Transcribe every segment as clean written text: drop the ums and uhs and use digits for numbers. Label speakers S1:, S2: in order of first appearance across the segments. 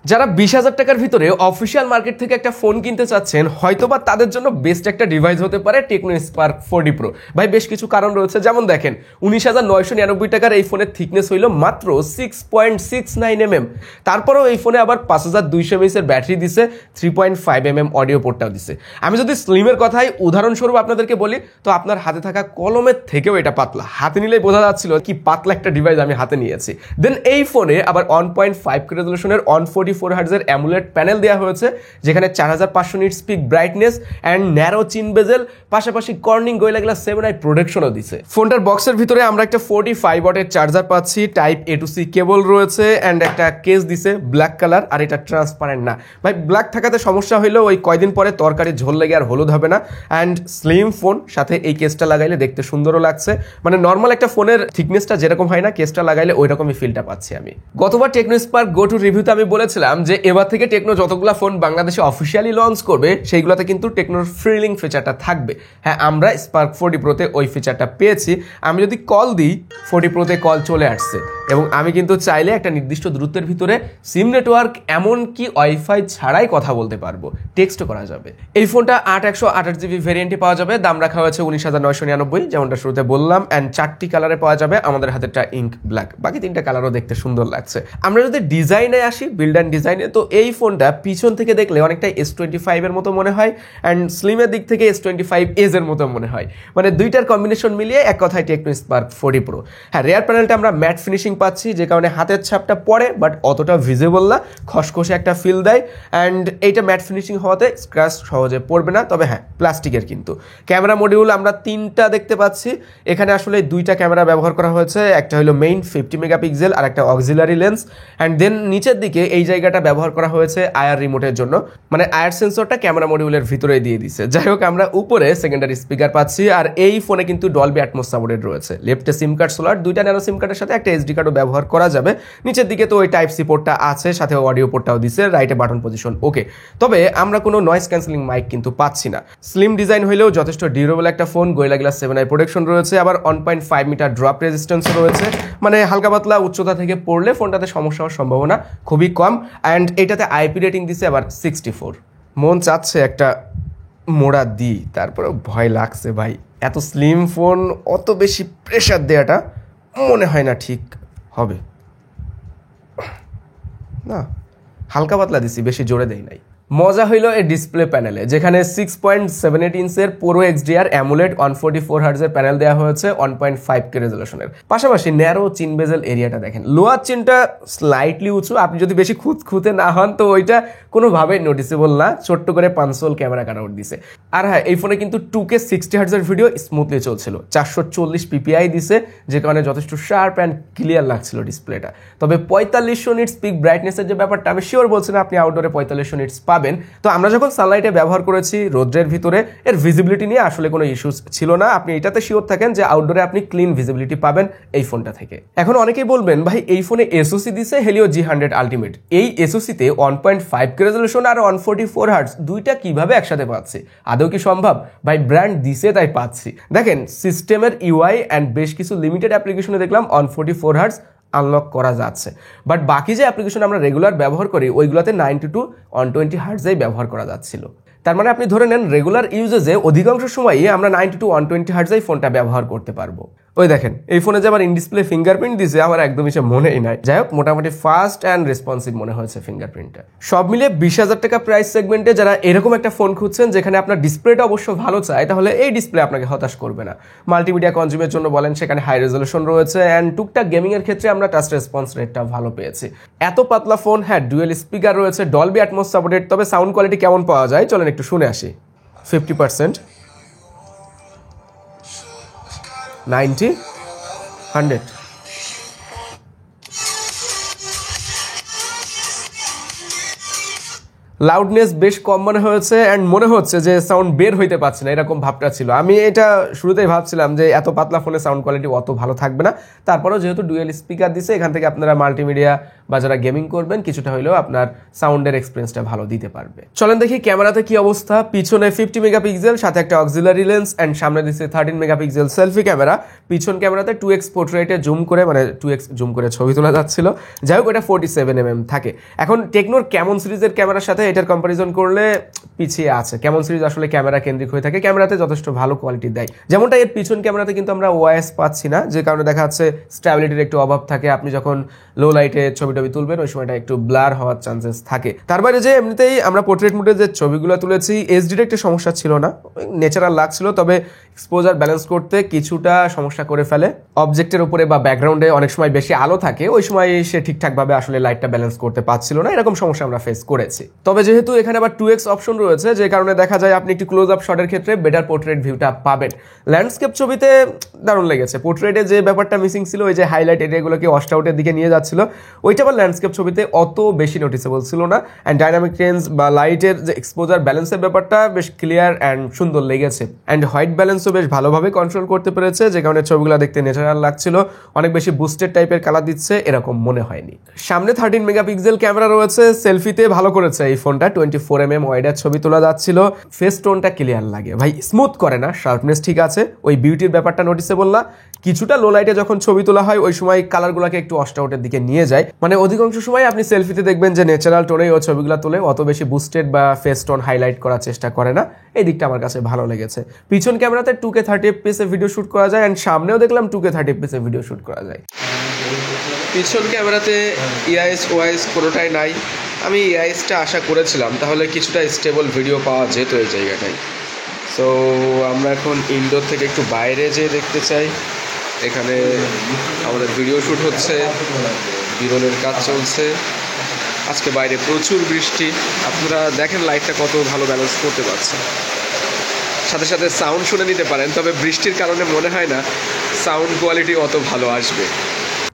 S1: যারা 20,000 টাকার ভিতরে অফিসিয়াল মার্কেট থেকে একটা ফোন কিনতে চাচ্ছেন, হয়তোবা তাদের জন্য বেস্ট একটা ডিভাইস হতে পারে টেকনো স্পার্ক 4D Pro। ভাই বেশ কিছু কারণ রয়েছে, যেমন দেখেন 19,999 টাকার এই ফোনের থিকনেস হইল মাত্র 6.69 mm। তারপরেও এই ফোনে আবার 5200 mAh এর ব্যাটারি দিছে, 3.5 mm অডিও পোর্টটাও দিছে। আমি যদি স্লিমের কথাই উদাহরণস্বরূপ আপনাদেরকে বলি, তো আপনার হাতে থাকা কলমের থেকেও এটা পাতলা, হাতে নিলেই বোঝা যাচ্ছিল কি পাতলা একটা ডিভাইস আমি হাতে নিয়েছি। দেন এই ফোনে আবার 1.5K রেজলিউশনের 144 হার্টজের অ্যামুলেট প্যানেল দেওয়া হয়েছে, যেখানে 4500 nits pick brightness and narrow চিন বেজেল, পাশাপাশি কর্নিং গোরিলা গ্লাস 7i প্রোটেকশনও দিছে। ফোনটার বক্সের ভিতরে আমরা একটা 45 ওয়াটের চার্জার পাচ্ছি, টাইপ A to C কেবল রয়েছে অ্যান্ড একটা কেস দিছে ব্ল্যাক কালার, আর এটা ট্রান্সপারেন্ট না। ভাই ব্ল্যাক থাকাতে সমস্যা হইলেও ওই কয়দিন পরে তরকারি ঝোল লেগে আর হলুদ হবে না। অ্যান্ড স্লিম ফোন, সাথে এই কেসটা লাগাইলে দেখতে সুন্দরও লাগছে, মানে নর্মাল একটা ফোনের থিকনেসটা যেরকম হয় না, কেসটা লাগাইলে ওই রকমই ফিলটা পাচ্ছি আমি। গতবার টেকনো স্পার্ক গো টু রিভিউতে আমি বলেছিলাম যে এবার থেকে টেকনো যতগুলা ফোন বাংলাদেশে অফিসিয়ালি লঞ্চ করবে, সেইগুলোতে কিন্তু টেকনোর ফ্রিলিং ফিচারটা থাকবে। হ্যাঁ, আমরা স্পার্ক 4D Proতে ওই ফিচারটা পেয়েছি। আমি যদি কল দিই, 4D Proতে কল চলে আসছে, এবং আমি কিন্তু চাইলে একটা নির্দিষ্ট দূরত্বের ভিতরে সিম নেটওয়ার্ক এমনকি ওয়াইফাই ছাড়াই কথা বলতে পারবো, টেক্সটও করা যাবে। এই ফোনটা 8/128GB ভেরিয়েন্টে পাওয়া যাবে, দাম রাখা হয়েছে 19,999, যেমনটা শুরুতে বললাম। অ্যান্ড 4টি কালারে পাওয়া যাবে, আমাদের হাতেরটা ইঙ্ক ব্ল্যাক, বাকি 3টা কালারও দেখতে সুন্দর লাগছে। আমরা যদি ডিজাইনে আসি, বিল্ড অ্যান্ড ডিজাইনে, তো এই ফোনটা পিছন থেকে দেখলে অনেকটা S25 এর মতো মনে হয়, অ্যান্ড স্লিমের দিক থেকে S25s এর মতো মনে হয়, মানে দুইটার কম্বিনেশন মিলিয়ে এক কথায় টেকনো স্পার্ক 4D Pro। হ্যাঁ, রেয়ার প্যানেলটা আমরা ম্যাট ফিনিশিং পাচ্ছি, যে কারণে হাতের ছাপটা পড়ে বাট অতটা ভিজিবল না, খসখসে একটা ফিল দেয়। অ্যান্ড এইটা ম্যাট ফিনিশিং হওয়াতে স্ক্র্যাচ সহজে পড়বে না, তবে হ্যাঁ প্লাস্টিকের। কিন্তু ক্যামেরা মডিউল আমরা 3টা দেখতে পাচ্ছি। এখানে আসলে 2টা ক্যামেরা ব্যবহার করা হয়েছে, একটা হলো মেইন 50 মেগাপিক্সেল আর একটা অক্সিলারি লেন্স। অ্যান্ড দেন নিচের দিকে এই জায়গাটা ব্যবহার করা হয়েছে আয়ার রিমোটের জন্য, মানে আয়ার সেন্সরটা ক্যামেরা মডিউলের ভিতরে দিয়ে দিছে। যাই হোক, আমরা উপরে সেকেন্ডারি স্পিকার পাচ্ছি, আর এই ফোনে কিন্তু ডলবি অ্যাটমস সাপোর্টেড রয়েছে। লেফটে সিম কার্ড স্লট, 2টা ন্যানো সিম কার্ডের সাথে একটা SD কার্ডও ব্যবহার করা যাবে। নিচের দিকে তো ওই টাইপ সি পোর্টটা আছে, সাথে অডিও পোর্টটাও দিছে, রাইটে বাটন পজিশন ওকে। তবে আমরা কোনো নয়েজ ক্যান্সেলিং মাইক কিন্তু পাচ্ছি না। স্লিম ডিজাইন হলেও যথেষ্ট ডিউরেবল একটা phone, gorilla glass 7i protection রয়েছে, আবার 1.5 মিটার ড্রপ রেজিস্ট্যান্স রয়েছে, মানে হালকা পাতলা উচ্চতা থেকে পড়লে ফোনটাতে সমস্যা হওয়ার সম্ভাবনা খুবই কম। অ্যান্ড এটাতে IP রেটিং দিছে আবার 64। মন চাচ্ছে একটা মোড়া দিই, তারপরে ভয় লাগছে ভাই, এত স্লিম ফোন অত বেশি প্রেশার দেওয়াটা মনে হয় না ঠিক হবে না। হালকা পাতলা দিছি, বেশি জোরে দেই নাই। মজা হইল এই ডিসপ্লে প্যানেলে, যেখানে 6.78 ইঞ্চের পুরো XDR অ্যামুলেট 144 হার্টজের প্যানেল দেওয়া হয়েছে 1.5K রেজলিউশনের। পাশাপাশি ন্যারো চিন বেজেল এরিয়াটা দেখেন, লোয়ার চিনটা স্লাইটলি উঁচু, আপনি যদি বেশি খুঁতখুঁতে না হন তো ওইটা কোনোভাবে নোটিসেবল না। ছোট্ট করে 500 ক্যামেরা কাটআউট দিছে। আর হ্যাঁ, এই ফোনে কিন্তু 2K 60 হার্টজের ভিডিও স্মুথলি চলছিল, 440 PPI দিছে, যে কারণে যথেষ্ট শার্প অ্যান্ড ক্লিয়ার লাগছিল ডিসপ্লেটা। তবে 4500 নিটস পিক ব্রাইটনেসের যে ব্যাপারটা, আমি শিওর বলছি না আপনি আউটডোরে 4500 নিটস পাবেন। তো আমরা যখন সানলাইটে ব্যবহার করেছি রোদ্রের ভিতরে, এর ভিজিবিলিটি নিয়ে আসলে কোনো ইস্যুস ছিল না। আপনি এটাতে শিওর থাকেন যে আউটডোরে আপনি ক্লিন ভিজিবিলিটি পাবেন এই ফোনটা থেকে। এখন অনেকেই বলবেন, ভাই এই ফোনে SoC দিছে Helio G100 আলটিমেট, এই SoCতে 1.5K রেজলিউশন আর 144 হার্টজ দুইটা কিভাবে একসাথে পাচ্ছি? আদৌ কি সম্ভব? ভাই ব্র্যান্ড দিছে তাই পাচ্ছি। দেখেন, সিস্টেমের UI অ্যান্ড বেশ কিছু লিমিটেড অ্যাপ্লিকেশনে দেখলাম 144 হার্টজ আনলক করা যাচ্ছে, বাট বাকি যে অ্যাপ্লিকেশন আমরা রেগুলার ব্যবহার করি ওইগুলোতে 90 to 120 হার্টজেই ব্যবহার করা যাচ্ছিল। তার মানে আপনি ধরে নেন রেগুলার ইউজেজে অধিকাংশ সময়ই আমরা 90 to 120 হার্টজেই ফোনটা ব্যবহার করতে পারবো। ওই দেখেন, এই ফোনে যে আবার ইন ডিসপ্লে ফিঙ্গারপ্রিন্ট দিছে, আমার একদমই সে মনেই নাই। যাই হোক, মোটামুটি ফাস্ট অ্যান্ড রেসপন্সিভ মনে হয়েছে ফিঙ্গারপ্রিন্টটা। সব মিলিয়ে 20,000 টাকা প্রাইস সেগমেন্টে যারা এরকম একটা ফোন খুঁজছেন যেখানে আপনার ডিসপ্লেটা অবশ্য ভালো চায়, তাহলে এই ডিসপ্লে আপনাকে হতাশ করবে না। মাল্টিমিডিয়া কনজিউমের জন্য বলেন, সেখানে হাই রেজলিউশন রয়েছে, অ্যান্ড টুকটাক গেমিং এর ক্ষেত্রে আমরা টাচ রেসপন্স রেটটা ভালো পেয়েছি। এত পাতলা ফোন, হ্যাঁ ডুয়েল স্পিকার রয়েছে, ডলবি অ্যাটমস সাপোর্টেড। তবে সাউন্ড কোয়ালিটি কেমন পাওয়া যায় চলেন একটু শুনে আসি। 50%, 90, 100। লাউডনেস বেশ কম মনে হয়েছে, অ্যান্ড মনে হচ্ছে যে সাউন্ড বের হইতে পারছে না, এরকম ভাবটা ছিল। আমি এটা শুরুতেই ভাবছিলাম যে এত পাতলা ফোনে সাউন্ড কোয়ালিটি অত ভালো থাকবে না। তারপরেও যেহেতু ডুয়েল স্পিকার দিছে, এখান থেকে আপনারা মাল্টিমিডিয়া বা যারা গেমিং করবেন কিছুটা হলেও আপনার সাউন্ডের এক্সপিরিয়েন্সটা ভালো দিতে পারবে। চলেন দেখি ক্যামেরাতে কি অবস্থা। পিছনে 50 মেগাপিক্সেল, সাথে একটা অক্সিলারি লেন্স অ্যান্ড সামনে দিচ্ছে 13 মেগাপিক্সেল সেলফি ক্যামেরা। পিছন ক্যামেরাতে 2x পোর্ট্রেটে জুম করে, মানে 2x জুম করে ছবি তোলা যাচ্ছিল। যাই হোক, এটা 47mm থাকে। এখন টেকনোর ক্যামন সিরিজের ক্যামেরার সাথে এটার কম্পারিজন করলে পিছিয়ে আছে। ক্যামন সিরিজ আসলে ক্যামেরা কেন্দ্রিক হয়ে থাকে, ক্যামেরাতে যথেষ্ট ভালো কোয়ালিটি দেয়। যেমনটা এর পিছন ক্যামেরাতে কিন্তু আমরা ওআইএস পাচ্ছি না, যে কারণে দেখা যাচ্ছে স্ট্যাবিলিটির একটু অভাব থাকে। আপনি যখন লো লাইটে ছবি তুলবেন ওই সময়টা একটু ব্লার হওয়ার চান্সেস থাকে। তার বাইরে যে এমনিতেই আমরা পোর্ট্রেট মোডে যে ছবিগুলো তুলেছি, এইচডির একটা সমস্যা ছিল না, ন্যাচারাল লাগছিল, তবে এক্সপোজার ব্যালেন্স করতে কিছুটা সমস্যা করে ফেলে। অবজেক্টের উপরে বা ব্যাকগ্রাউন্ডে অনেক সময় বেশি আলো থাকে, ওই সময় সে ঠিকঠাকভাবে আসলে লাইটটা ব্যালেন্স করতে পারছিল না, এরকম সমস্যা আমরা ফেস করেছি। তবে যেহেতু এখানে আবার 2x অপশন রয়েছে, যে কারণে দেখা যায় আপনি একটু ক্লোজ আপ শটের ক্ষেত্রে বেটার পোর্ট্রেট ভিউটা পাবেন। ল্যান্ডস্কেপ ছবিতে দারুণ লেগেছে। পোর্ট্রেটে যে ব্যাপারটা মিসিং ছিল, ওই যে হাইলাইট এরিয়াগুলোকে ওয়াশ আউটের দিকে নিয়ে যাচ্ছিল, ওইটা আবার ল্যান্ডস্কেপ ছবিতে অত বেশি নোটিসেবল ছিল না। অ্যান্ড ডাইনামিক রেঞ্জ বা লাইটের যে এক্সপোজার ব্যালেন্সের ব্যাপারটা বেশ ক্লিয়ার অ্যান্ড সুন্দর লেগেছে। অ্যান্ড হোয়াইট ব্যালেন্সও বেশ ভালোভাবে কন্ট্রোল করতে পেরেছে, যে কারণে ছবিগুলো দেখতে ন্যাচারাল লাগছিল। অনেক বেশি বুস্টেড টাইপের কালার দিচ্ছে এরকম মনে হয়নি। সামনে 13 মেগাপিক্সেল ক্যামেরা রয়েছে, সেলফিতে ভালো করেছে এই ফোনটা। 24mm ওয়াইডের ছবি তোলা যাচ্ছিল। ফেস টোনটা ক্লিয়ার লাগে ভাই, স্মুথ করে না, শার্পনেস ঠিক আছে, ওই বিউটির ব্যাপারটা নোটিসেবল না। কিছুটা লো লাইটে যখন ছবি তোলা হয় ওই সময় কালারগুলোকে একটু ওয়াশ আউটের দিকে নিয়ে যায়। মানে অধিকাংশ সময় আপনি সেলফিতে দেখবেন যে ন্যাচারাল টোনেই ও ছবিগুলো তোলে, অত বেশি বুস্টেড বা ফেস টোন হাইলাইট করার চেষ্টা করে না। এই দিকটা আমার কাছে ভালো লেগেছে। পিছন ক্যামেরাতে 2K 30fps এ ভিডিও শুট করা যায়, অ্যান্ড সামনেও দেখলাম 2K 30fps এ ভিডিও শুট করা যায়। পিছন ক্যামেরাতে ইআইএস ওআইএস কোনোটাই নাই। আমি ইআইএসটা আশা করেছিলাম, তাহলে কিছুটা স্টেবল ভিডিও পাওয়া যেত এই জায়গাটায়। সো আমরা এখন ইনডোর থেকে একটু বাইরে যেয়ে দেখতে চাই। এখানে আমাদের ভিডিও শ্যুট হচ্ছে, বিরলের কাজ চলছে। আজকে বাইরে প্রচুর বৃষ্টি, আপনারা দেখেন লাইটটা কত ভালো ব্যালেন্স করতে পারছে। সাথে সাথে সাউন্ড শুনে নিতে পারেন, তবে বৃষ্টির কারণে মনে হয় না সাউন্ড কোয়ালিটি অত ভালো আসবে।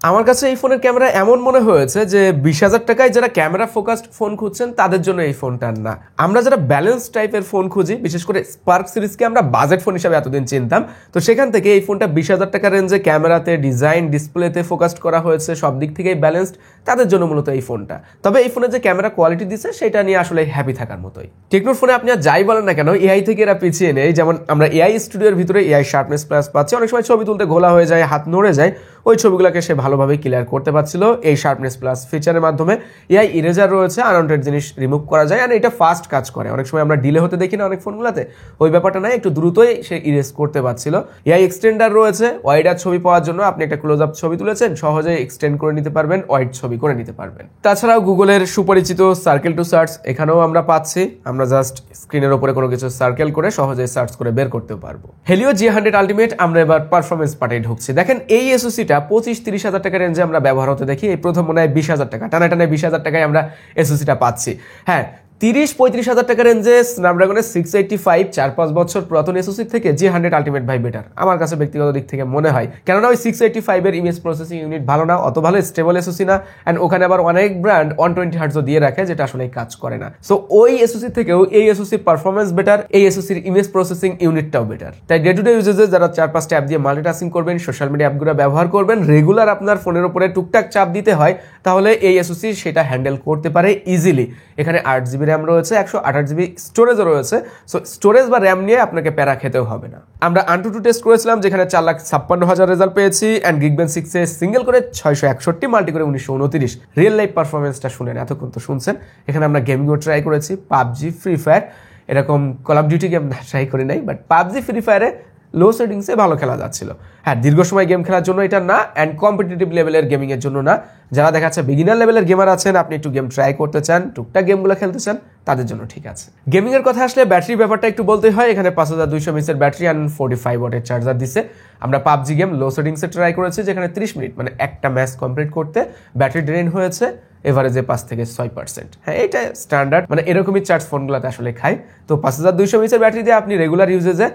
S1: আমার কাছে এই ফোনের ক্যামেরা এমন মনে হয়েছে যে 20,000 টাকায় যারা ক্যামেরা ফোকাসড ফোন খুঁজছেন তাদের জন্য এই ফোনটা না। আমরা যারা ব্যালেন্স টাইপের ফোন খুঁজি, বিশেষ করে স্পার্ক সিরিজকে আমরা বাজেট ফোন হিসাবে এতদিন চিনতাম, তো সেখান থেকে এই ফোনটা 20,000 টাকা রেঞ্জে ক্যামেরাতে, ডিজাইন, ডিসপ্লেতে ফোকাসড করা হয়েছে, সব দিক থেকেই ব্যালেন্সড, তাদের জন্য মূলত এই ফোনটা। তবে এই ফোনের যে ক্যামেরা কোয়ালিটি দিচ্ছে সেটা নিয়ে আসলে হ্যাপি থাকার মতোই। টেকনোর ফোনে আপনি আর যাই বলেন না কেন, এআই থেকে এরা পিছিয়ে নেই। যেমন আমরা এআই স্টুডিওর ভিতরে এআই শার্পনেস প্লাস পাচ্ছি, অনেক সময় ছবি তুলতে ঘোলা হয়ে যায়, হাত নড়ে যায়, ওই ছবিগুলোকে সে ভালোভাবে ক্লিয়ার করতে পারছিল এই শার্পনেস প্লাস ফিচারের মাধ্যমে। এআই ইরেজার রয়েছে, আনওয়ান্টেড জিনিস রিমুভ করা যায়, আর এটা ফাস্ট কাজ করে। অনেক সময় আমরা ডিলে হতে দেখি না অনেক ফোনগুলোতে, ওই ব্যাপারটা নাই, একটু দ্রুতই সে ইরেজ করতে পারছিল। এআই এক্সটেন্ডার রয়েছে, ওয়াইডার ছবি পাওয়ার জন্য আপনি একটা ক্লোজ আপ ছবি তুলেছেন, সহজেই এক্সটেন্ড করে নিতে পারবেন, ওয়াইড ছবি করে নিতে পারবেন। তাছাড়াও গুগলের সুপরিচিত সার্কেল টু সার্চ এখানেও আমরা পাচ্ছি। আমরা জাস্ট স্ক্রিনের উপরে কোনো কিছু সার্কেল করে সহজেই সার্চ করে বের করতে পারবো। হেলিও G100 আলটিমেট আমরা এবার পারফরমেন্স পার্টে ঢুকছি। দেখেন এই এসওসিটা 25-30 হাজার টাকা রেঞ্জে আমরা ব্যবহার হতে দেখি। এই প্রথম মনে হয় 20,000 টাকা, টানা 20,000 টাকায় আমরা এসওসিটা পাচ্ছি। হ্যাঁ, 30-35 হাজার টাকা রেঞ্জে স্ন্যাপড্রাগনের 685 4-5 বছর পুরাতন এসওসি থেকে G100 আলটিমেট ভাই বেটার আমার কাছে ব্যক্তিগত দিক থেকে মনে হয়। কেননা ওই 685 এর ইমেজ প্রসেসিং ইউনিট ভালো না, অত ভালো স্টেবল এসওসি না, অ্যান্ড ওখানে আবার অনেক ব্র্যান্ড 120 হার্টজও দিয়ে রাখে, যেটা আসলে কাজ করে না। সো ওই এসওসি থেকেও এই এসওসির পারফরমেন্স বেটার, এই এসওসির ইমেজ প্রসেসিং ইউনিটটাও বেটার। তাই ডে টু ডে ইউজেসে যারা 4-5টা অ্যাপ দিয়ে মাল্টিটাস্কিং করবেন, সোশ্যাল মিডিয়া অ্যাপগুলো ব্যবহার করবেন, রেগুলার আপনার ফোনের উপরে টুকটাক চাপ দিতে হয়, তাহলে এই এসওসি সেটা হ্যান্ডেল করতে পারে ইজিলি। এখানে 8GB র্যাম রয়েছে, 128GB স্টোরেজও রয়েছে। সো স্টোরেজ বা র্যাম নিয়ে আপনাকে প্যারা খেতেও হবে না। আমরা AnTuTu টেস্ট করেছিলাম, যেখানে 4,56,000 রেজাল্ট পেয়েছি, অ্যান্ড Geekbench 6 এ সিঙ্গেল করে 661, মাল্টি করে 1929। রিয়েল লাইফ পারফরমেন্সটা শুনেন, এতক্ষণ তো শুনছেন। এখানে আমরা গেমিংও ট্রাই করেছি, পাবজি, ফ্রি ফায়ার, এরকম call of duty game try করি নাই, বাট পাবজি, ফ্রি ফায়ারে লো সেটিংসে ভালো খেলা যাচ্ছিল। হ্যাঁ, দীর্ঘ সময় গেম খেলার জন্য এটা না, অ্যান্ড কম্পিটিটিভ লেভেলের গেমিংয়ের জন্য না। যারা দেখা যাচ্ছে বিগিনার লেভেলের গেমার আছেন, আপনি একটু গেম ট্রাই করতে চান, টুকটাক গেমগুলো খেলতে চান, তাদের জন্য ঠিক আছে। গেমিংয়ের কথা আসলে ব্যাটারির ব্যাপারটা একটু বলতে হয়। এখানে 5200 mAh ব্যাটারি অ্যান্ড 45 ওয়াটের চার্জার দিচ্ছে। আমরা পাবজি গেম লো সেটিংসে ট্রাই করেছি, যেখানে 30 মিনিট মানে একটা ম্যাচ কমপ্লিট করতে ব্যাটারি ড্রেন হয়েছে এভারেজে 5 থেকে 6%। হ্যাঁ, এটা স্ট্যান্ডার্ড, মানে এরকমই চার্জ ফোনগুলোতে আসলে খায়। তো 5200 mAh ব্যাটারি দিয়ে আপনি রেগুলার ইউজেজে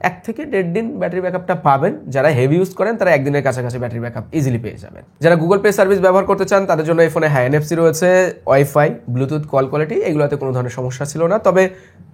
S1: 1 থেকে 1.5 দিন ব্যাটারি ব্যাকআপটা পাবেন। যারা হেভি ইউজ করেন তারা একদিনের কাছাকাছি ব্যাটারি ব্যাকআপ ইজিলি পেয়ে যাবেন। যারা গুগল পে সার্ভিস ব্যবহার করতে চান তাদের জন্য এই ফোনে NFC রয়েছে, ওয়াইফাই, ব্লুটুথ, কল কোয়ালিটি এগুলোতে কোনো ধরনের সমস্যা ছিল না, তবে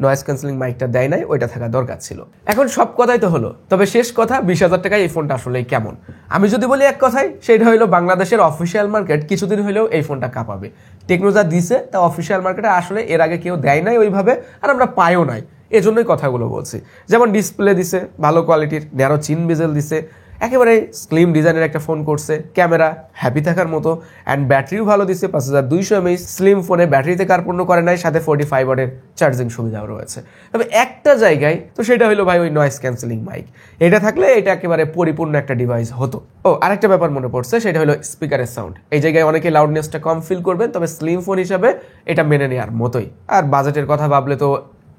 S1: নয়েজ ক্যান্সেলিং মাইকটা দেয় নাই, ওইটা থাকা দরকার ছিল। এখন সব কথাই তো হলো, তবে শেষ কথা 20,000 টাকায় এই ফোনটা আসলে কেমন। আমি যদি বলি এক কথায়, সেটা হলো বাংলাদেশের অফিসিয়াল মার্কেট কিছুদিন হলেও এই ফোনটা কাঁপাবে। টেকনো যা দিছে তা অফিসিয়াল মার্কেটে আসলে এর আগে কেউ দেয় নাই ওইভাবে, আর আমরা পাইও নাই, এজন্যই কথাগুলো বলছি। যেমন ডিসপ্লে দিছে ভালো কোয়ালিটির, ন্যারো চিন বেজেল দিছে, একেবারে স্লিম ডিজাইনের একটা ফোন করছে, ক্যামেরা হ্যাপি থাকার মতো, অ্যান্ড ব্যাটারিও ভালো দিচ্ছে 5200 mAh স্লিম ফোনে ব্যাটারিতে কার্পণ্য করে নাই, সাথে 45 ওয়াটের চার্জিং সুবিধাও রয়েছে। তবে একটা জায়গায় তো সেটা হলো ভাই ওই নয়েজ ক্যান্সেলিং মাইক, এটা থাকলে এটা একেবারে পরিপূর্ণ একটা ডিভাইস হতো। ও আরেকটা ব্যাপার মনে পড়ছে, সেটা হলো স্পিকারের সাউন্ড। এই জায়গায় অনেকে লাউডনেসটা কম ফিল করবেন, তবে স্লিম ফোন হিসাবে এটা মেনে নেওয়ার মতোই। আর বাজেটের কথা ভাবলে তো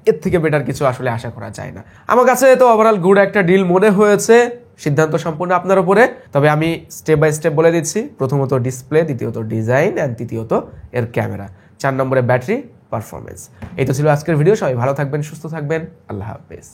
S1: এর থেকে বেটার কিছু আসলে আশা করা যায় না। আমার কাছে তো ওভারঅল গুড একটা ডিল মনে হয়েছে, সিদ্ধান্ত সম্পূর্ণ আপনার উপরে। তবে আমি স্টেপ বাই স্টেপ বলে দিচ্ছি, প্রথমত ডিসপ্লে, দ্বিতীয়ত ডিজাইন, অ্যান্ড তৃতীয়ত এর ক্যামেরা, 4 নম্বরে ব্যাটারি পারফরমেন্স। এই তো ছিল আজকের ভিডিও। সবাই ভালো থাকবেন, সুস্থ থাকবেন, আল্লাহ হাফেজ।